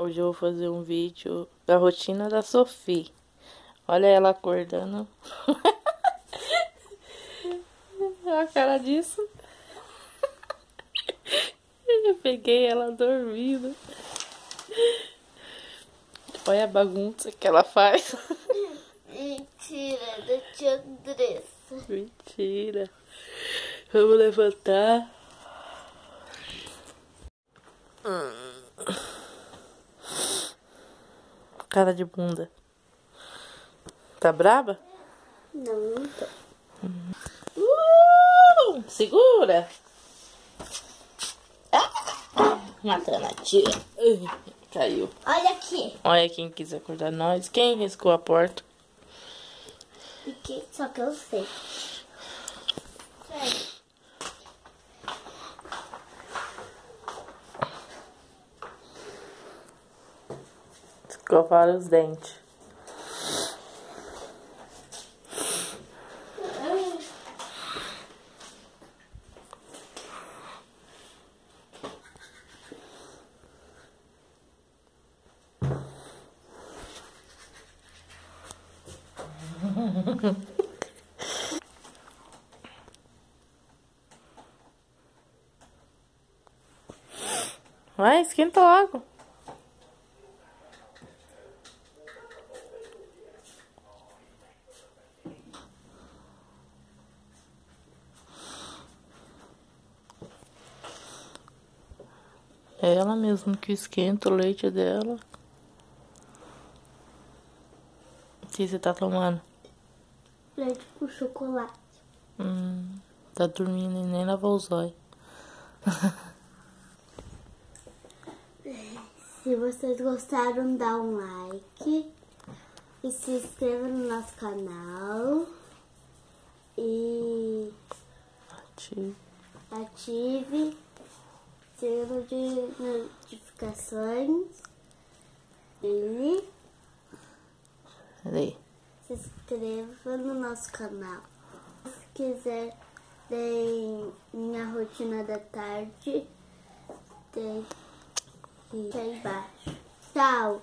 Hoje eu vou fazer um vídeo da rotina da Sophie. Olha ela acordando. Olha a cara disso. Eu peguei ela dormindo. Olha a bagunça que ela faz. Mentira, da tia Andressa. Mentira. Vamos levantar. Cara de bunda. Tá braba? Não, não tô. Segura! Matando a tia. Caiu. Olha aqui. Olha quem quis acordar nós. Quem riscou a porta? Só que eu sei. Sério. Escovar os dentes. Vai, esquenta logo. É ela mesmo que esquenta o leite dela. O que você tá tomando? Leite com chocolate. Tá dormindo e nem lavou os olhos. Se vocês gostaram, dá um like. E se inscreva no nosso canal. E ative o sino de notificações. E se inscreva no nosso canal. Se quiser ver minha rotina da tarde, tem aqui embaixo. Tchau!